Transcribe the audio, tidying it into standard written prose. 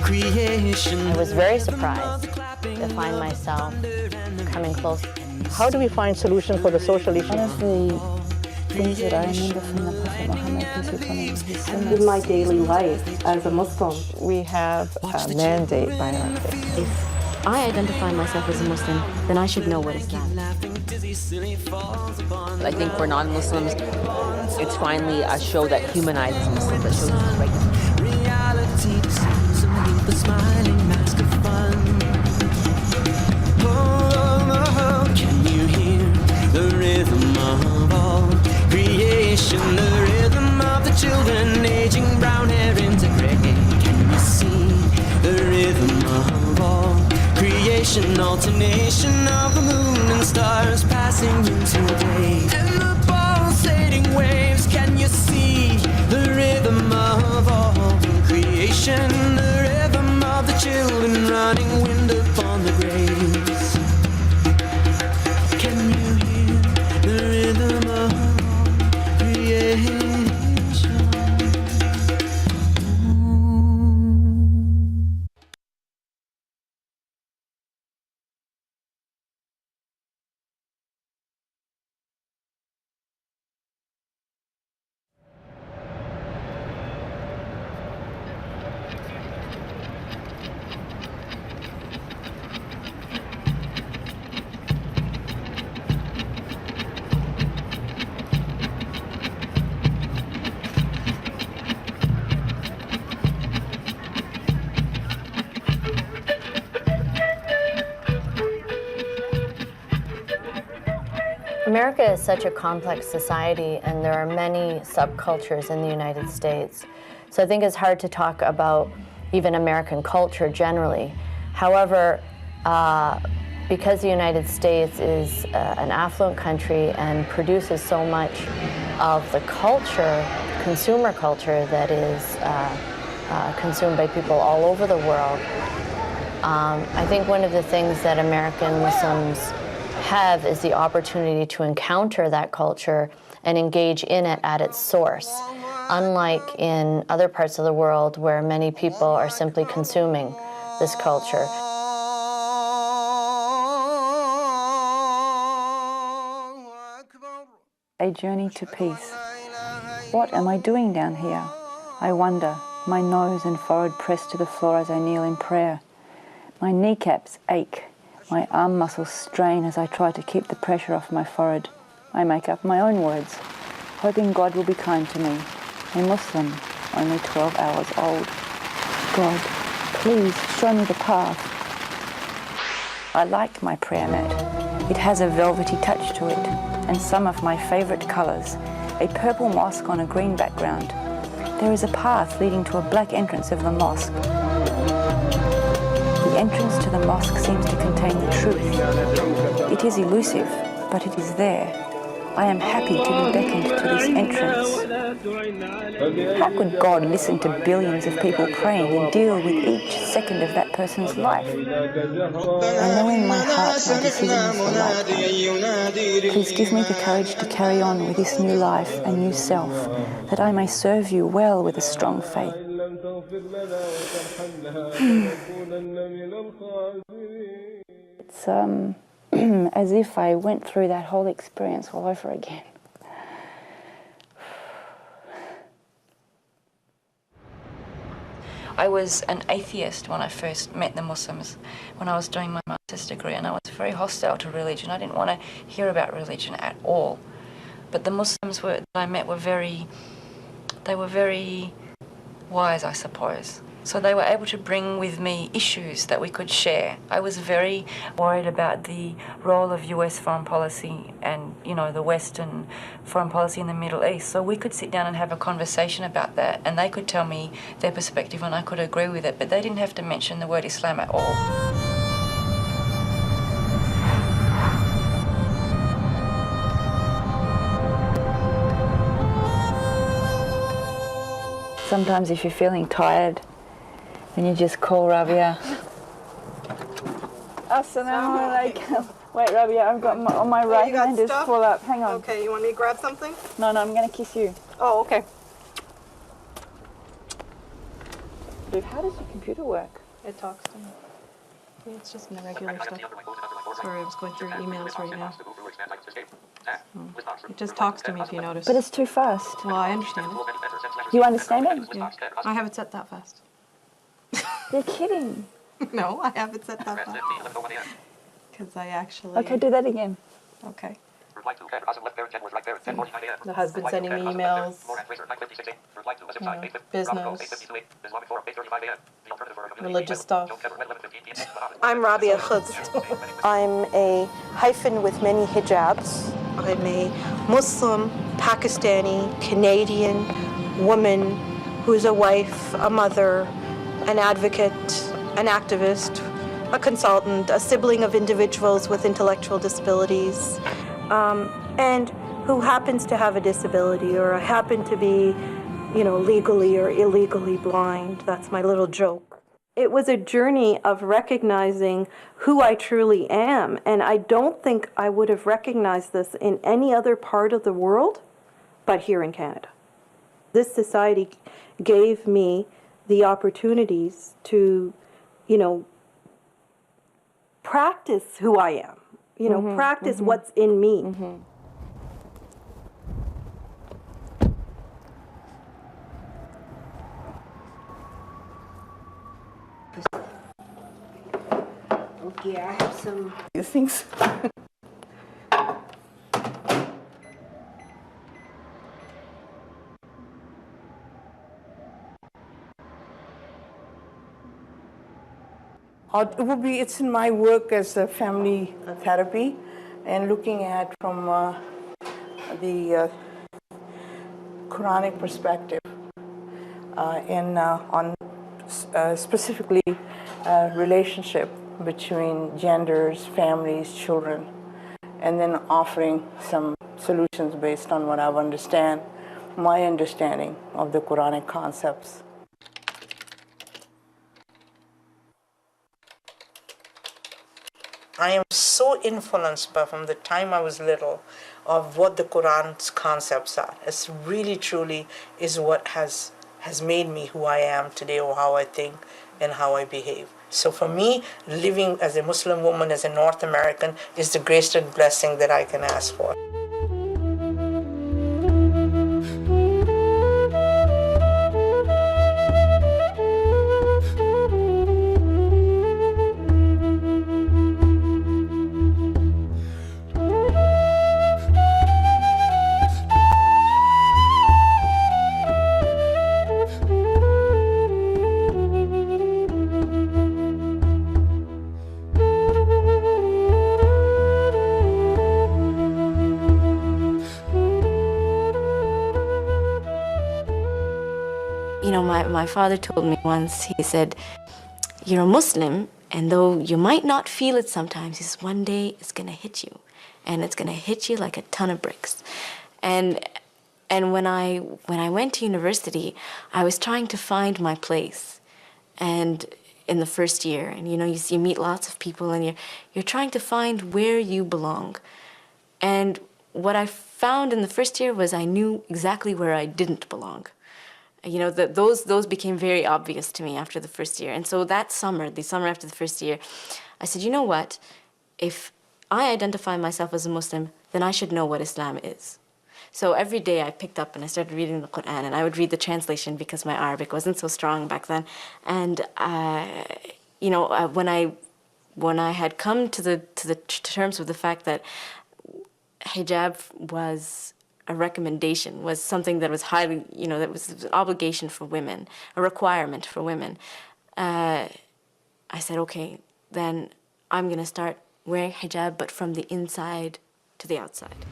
I was very surprised to find myself coming close. How do we find solution for the social issues? One of the things that I remember from the Prophet Muhammad, peace be upon him, his sunnah. In my daily life as a Muslim, we have a mandate by our faith. If I identify myself as a Muslim, then I should know what Islam is. I think for non-Muslims, it's finally a show that humanizes Muslims, that shows us right. Can you hear the rhythm of all creation, the rhythm of the children aging brown hair into gray? Can you see the rhythm of all creation, alternation of the moon and stars passing into day, and the pulsating waves? Can you see the rhythm of all creation, the rhythm of the children running wind upon the graves? Can you hear the rhythm of creation? America is such a complex society, and there are many subcultures in the United States. So I think it's hard to talk about even American culture generally. However, because the United States is an affluent country and produces so much of the culture, consumer culture, that is consumed by people all over the world, I think one of the things that American Muslims have is the opportunity to encounter that culture and engage in it at its source, unlike in other parts of the world where many people are simply consuming this culture. A journey to peace. What am I doing down here? I wonder, my nose and forehead pressed to the floor as I kneel in prayer. My kneecaps ache. My arm muscles strain as I try to keep the pressure off my forehead. I make up my own words, hoping God will be kind to me, a Muslim, only 12 hours old. God, please show me the path. I like my prayer mat. It has a velvety touch to it, and some of my favorite colors, a purple mosque on a green background. There is a path leading to a black entrance of the mosque. The entrance to the mosque seems to contain the truth. It is elusive, but it is there. I am happy to be beckoned to this entrance. How could God listen to billions of people praying and deal with each second of that person's life? I know in my heart my decision is the right one. Please give me the courage to carry on with this new life and new self, that I may serve you well with a strong faith. It's as if I went through that whole experience all over again. I was an atheist when I first met the Muslims, when I was doing my master's degree, and I was very hostile to religion. I didn't want to hear about religion at all. But the Muslims that I met were very wise, I suppose. So they were able to bring with me issues that we could share. I was very worried about the role of US foreign policy and, you know, the Western foreign policy in the Middle East. So we could sit down and have a conversation about that, and they could tell me their perspective and I could agree with it, but they didn't have to mention the word Islam at all. Sometimes if you're feeling tired, then you just call Rabia. Assalamu alaikum. Wait, Rabia, I've got on my right hand is full up. Hang on. Okay, you want me to grab something? No, I'm going to kiss you. Oh, okay. How does your computer work? It talks to me. Yeah, it's just regular stuff. Sorry, I was going through emails right now. It just talks to me if you notice. But it's too fast. Well, I understand it. You understand it? Yeah. I have it set that fast. You're kidding. No, I have it set that fast. Because I actually... Okay, do that again. Okay. The husband sending me emails, business, religious stuff. I'm Rabia Khudr. I'm a hyphen with many hijabs. I'm a Muslim, Pakistani, Canadian woman who's a wife, a mother, an advocate, an activist, a consultant, a sibling of individuals with intellectual disabilities, and who happens to have a disability or happen to be, legally or illegally blind. That's my little joke. It was a journey of recognizing who I truly am, and I don't think I would have recognized this in any other part of the world, but here in Canada. This society gave me the opportunities to, practice who I am, practice what's in me. Okay, I have some Things. It's in my work as a family therapy and looking at from the Quranic perspective and on specifically relationship between genders, families, children, and then offering some solutions based on what I've my understanding of the Quranic concepts. I am so influenced by from the time I was little of what the Quran's concepts are. It's really, truly is what has made me who I am today, or how I think and how I behave. So for me, living as a Muslim woman, as a North American, is the greatest blessing that I can ask for. My father told me once, he said, you're a Muslim, and though you might not feel it sometimes, he says, one day it's going to hit you, and it's going to hit you like a ton of bricks. And when I went to university, I was trying to find my place, and in the first year, and you meet lots of people, and you're trying to find where you belong. And what I found in the first year was I knew exactly where I didn't belong. Those became very obvious to me after the first year. And so that summer, the summer after the first year, I said, you know what? If I identify myself as a Muslim, then I should know what Islam is. So every day I picked up and I started reading the Quran, and I would read the translation because my Arabic wasn't so strong back then. And when I had come to the terms with the fact that hijab was a recommendation, was something that was highly, that was an obligation for women, a requirement for women, I said, okay, then I'm going to start wearing hijab, but from the inside to the outside.